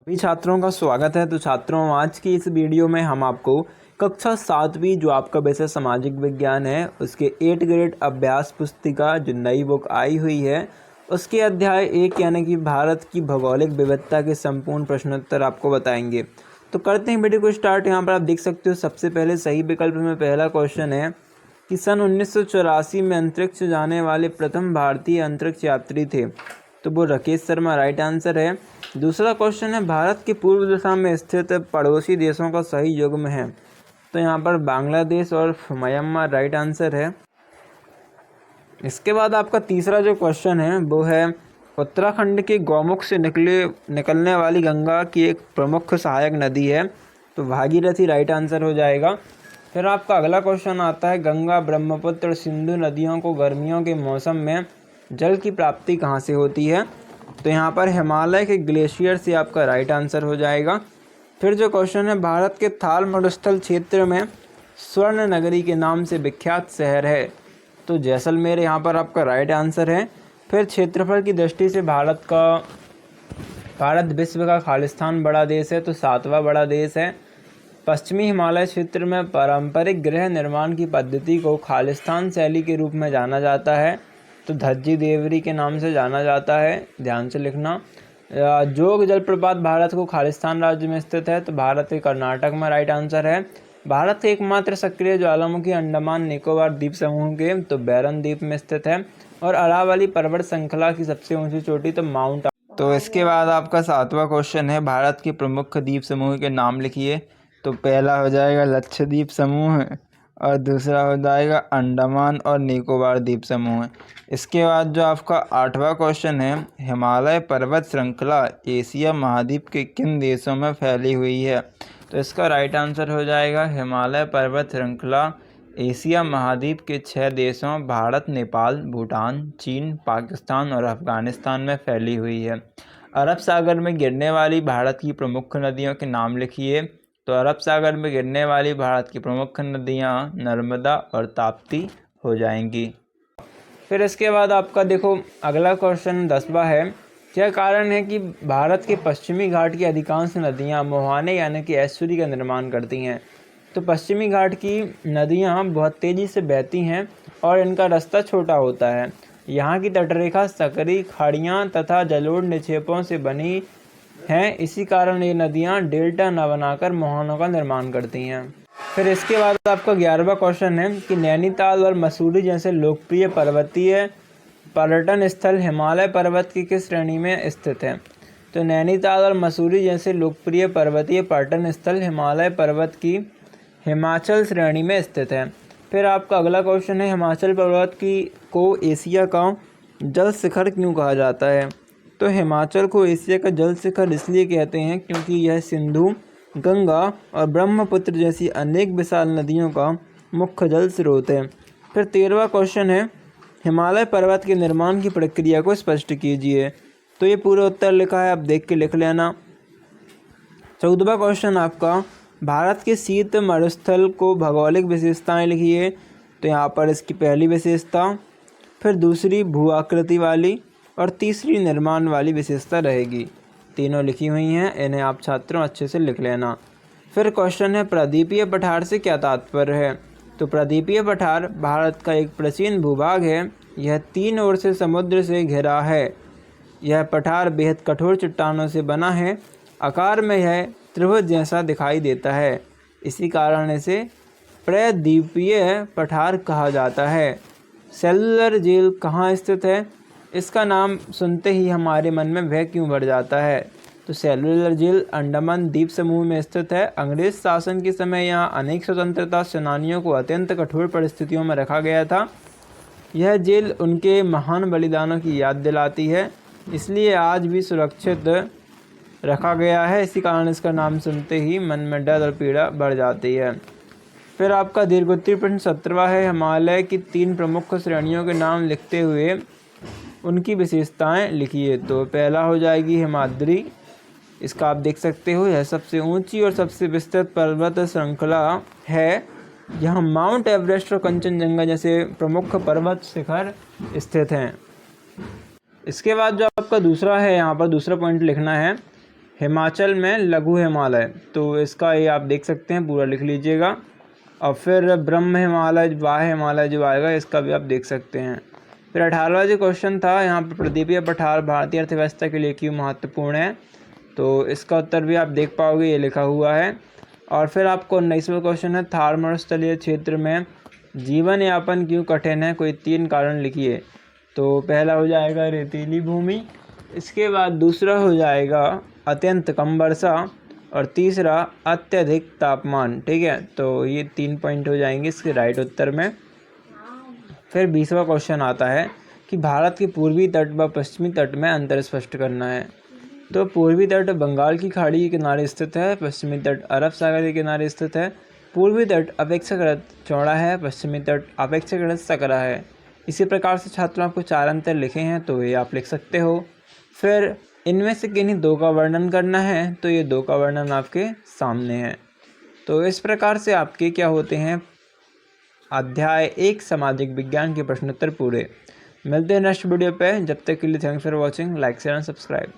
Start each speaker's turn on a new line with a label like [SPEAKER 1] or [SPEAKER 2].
[SPEAKER 1] सभी छात्रों का स्वागत है। तो छात्रों, आज की इस वीडियो में हम आपको कक्षा 7वीं जो आपका विषय सामाजिक विज्ञान है उसके 8 ग्रेड अभ्यास पुस्तिका जो नई बुक आई हुई है उसके अध्याय 1 यानी कि भारत की भौगोलिक विविधता के संपूर्ण प्रश्नोत्तर आपको बताएंगे। तो करते हैं वीडियो को स्टार्ट। यहाँ पर आप देख सकते हो सबसे पहले सही विकल्प में पहला क्वेश्चन है कि सन 1984 में अंतरिक्ष जाने वाले प्रथम भारतीय अंतरिक्ष यात्री थे, तो वो राकेश शर्मा राइट आंसर है। दूसरा क्वेश्चन है भारत के पूर्व दिशा में स्थित पड़ोसी देशों का सही युग्म है, तो यहाँ पर बांग्लादेश और म्यांमार राइट आंसर है। इसके बाद आपका तीसरा जो क्वेश्चन है वो है उत्तराखंड के गौमुख से निकलने वाली गंगा की एक प्रमुख सहायक नदी है, तो भागीरथी राइट आंसर हो जाएगा। फिर आपका अगला क्वेश्चन आता है गंगा ब्रह्मपुत्र सिंधु नदियों को गर्मियों के मौसम में जल की प्राप्ति कहाँ से होती है, तो यहाँ पर हिमालय के ग्लेशियर से आपका राइट आंसर हो जाएगा। फिर जो क्वेश्चन है भारत के थाल मरुस्थल क्षेत्र में स्वर्ण नगरी के नाम से विख्यात शहर है, तो जैसलमेर यहाँ पर आपका राइट आंसर है। फिर क्षेत्रफल की दृष्टि से भारत विश्व का खालिस्तान बड़ा देश है, तो 7वां बड़ा देश है। पश्चिमी हिमालय क्षेत्र में पारंपरिक गृह निर्माण की पद्धति को खालिस्तान शैली के रूप में जाना जाता है, तो धज्जी देवरी के नाम से जाना जाता है, ध्यान से लिखना। जोग जलप्रपात भारत को खालिस्तान राज्य में स्थित है, तो भारत के कर्नाटक में राइट आंसर है। भारत के एकमात्र सक्रिय ज्वालामुखी अंडमान निकोबार द्वीप समूह के तो बैरन द्वीप में स्थित है। और अरावली पर्वत श्रृंखला की सबसे ऊंची चोटी तो माउंट। तो इसके बाद आपका 7वां क्वेश्चन है भारत के प्रमुख द्वीप समूह के नाम लिखिए, तो पहला हो जाएगा लक्षद्वीप समूह और दूसरा हो जाएगा अंडमान और निकोबार द्वीप समूह। इसके बाद जो आपका 8वां क्वेश्चन है हिमालय पर्वत श्रृंखला एशिया महाद्वीप के किन देशों में फैली हुई है, तो इसका राइट आंसर हो जाएगा हिमालय पर्वत श्रृंखला एशिया महाद्वीप के 6 देशों भारत, नेपाल, भूटान, चीन, पाकिस्तान और अफगानिस्तान में फैली हुई है। अरब सागर में गिरने वाली भारत की प्रमुख नदियों के नाम लिखिए, तो अरब सागर में गिरने वाली भारत की प्रमुख नदियाँ नर्मदा और ताप्ती हो जाएंगी। फिर इसके बाद आपका देखो अगला क्वेश्चन 10वां है क्या कारण है कि भारत के पश्चिमी घाट की अधिकांश नदियाँ मुहाने यानी कि एस्चुरी का निर्माण करती हैं, तो पश्चिमी घाट की नदियाँ बहुत तेज़ी से बहती हैं और इनका रास्ता छोटा होता है। यहाँ की तटरेखा सकरी खाड़ियाँ तथा जलोढ़ निक्षेपों से बनी हैं, इसी कारण ये नदियाँ डेल्टा न बनाकर मुहानों का निर्माण करती हैं। फिर इसके बाद आपका 11वां क्वेश्चन है कि नैनीताल और मसूरी जैसे लोकप्रिय पर्वतीय पर्यटन स्थल हिमालय पर्वत की किस श्रेणी में स्थित है, तो नैनीताल और मसूरी जैसे लोकप्रिय पर्वतीय पर्यटन स्थल हिमालय पर्वत की हिमाचल श्रेणी में स्थित है। फिर आपका अगला क्वेश्चन है हिमाचल पर्वत को एशिया का जल शिखर क्यों कहा जाता है, तो हिमाचल को एशिया का जल शिखर इसलिए कहते हैं क्योंकि यह सिंधु, गंगा और ब्रह्मपुत्र जैसी अनेक विशाल नदियों का मुख्य जल स्रोत है। फिर 13वां क्वेश्चन है हिमालय पर्वत के निर्माण की प्रक्रिया को स्पष्ट कीजिए, तो ये पूरा उत्तर लिखा है, आप देख के लिख लेना। 14वां क्वेश्चन आपका भारत के शीत मरुस्थल को भौगोलिक विशेषताएं लिखिए, तो यहाँ पर इसकी पहली विशेषता, फिर दूसरी भू आकृति वाली और तीसरी निर्माण वाली विशेषता रहेगी। तीनों लिखी हुई हैं, इन्हें आप छात्रों अच्छे से लिख लेना। फिर क्वेश्चन है प्रदीपीय पठार से क्या तात्पर्य है, तो प्रदीपीय पठार भारत का एक प्राचीन भूभाग है। यह 3 ओर से समुद्र से घिरा है। यह पठार बेहद कठोर चट्टानों से बना है। आकार में यह त्रिभुज जैसा दिखाई देता है, इसी कारण इसे प्रदीपीय पठार कहा जाता है। सेलुलर जेल कहाँ स्थित है, इसका नाम सुनते ही हमारे मन में भय क्यों बढ़ जाता है, तो सेलुलर जेल अंडमान द्वीप समूह में स्थित है। अंग्रेज शासन के समय यहाँ अनेक स्वतंत्रता सेनानियों को अत्यंत कठोर परिस्थितियों में रखा गया था। यह जेल उनके महान बलिदानों की याद दिलाती है, इसलिए आज भी सुरक्षित रखा गया है, इसी कारण इसका नाम सुनते ही मन में डर और पीड़ा बढ़ जाती है। फिर आपका दीर्घोत्तरीय प्रश्न 17वां है हिमालय की 3 प्रमुख श्रेणियों के नाम लिखते हुए उनकी विशेषताएं लिखिए, तो पहला हो जाएगी हिमाद्री। इसका आप देख सकते हो यह सबसे ऊंची और सबसे विस्तृत पर्वत श्रृंखला है। यहाँ माउंट एवरेस्ट और कंचनजंगा जैसे प्रमुख पर्वत शिखर स्थित हैं। इसके बाद जो आपका दूसरा है, यहाँ पर दूसरा पॉइंट लिखना है हिमाचल में लघु हिमालय, तो इसका ये आप देख सकते हैं, पूरा लिख लीजिएगा। और फिर ब्रह्म हिमालय, वाह हिमालय जो आएगा इसका भी आप देख सकते हैं। फिर 18वां जो क्वेश्चन था यहाँ पर, प्रदीपीय पठार भारतीय अर्थव्यवस्था के लिए क्यों महत्वपूर्ण है, तो इसका उत्तर भी आप देख पाओगे, ये लिखा हुआ है। और फिर आपको 19वां क्वेश्चन है, थार मरुस्थलीय क्षेत्र में जीवन यापन क्यों कठिन है, कोई 3 कारण लिखिए। तो पहला हो जाएगा रेतीली भूमि, इसके बाद दूसरा हो जाएगा अत्यंत कम वर्षा, और तीसरा अत्यधिक तापमान। ठीक है, तो ये 3 पॉइंट हो जाएंगे इसके राइट उत्तर में। फिर 20वां क्वेश्चन आता है कि भारत के पूर्वी तट व पश्चिमी तट में अंतर स्पष्ट करना है। तो पूर्वी तट बंगाल की खाड़ी के किनारे स्थित है, पश्चिमी तट अरब सागर के किनारे स्थित है। पूर्वी तट अपेक्षाकृत चौड़ा है, पश्चिमी तट अपेक्षाकृत सकरा है। इसी प्रकार से छात्रों आपको 4 अंतर लिखे हैं, तो ये आप लिख सकते हो। फिर इनमें से किन्हीं 2 का वर्णन करना है, तो ये 2 का वर्णन आपके सामने है। तो इस प्रकार से आपके क्या होते हैं, अध्याय 1 सामाजिक विज्ञान के प्रश्नोत्तर पूरे। मिलते हैं नेक्स्ट वीडियो पे, जब तक के लिए thanks for watching, like share and subscribe.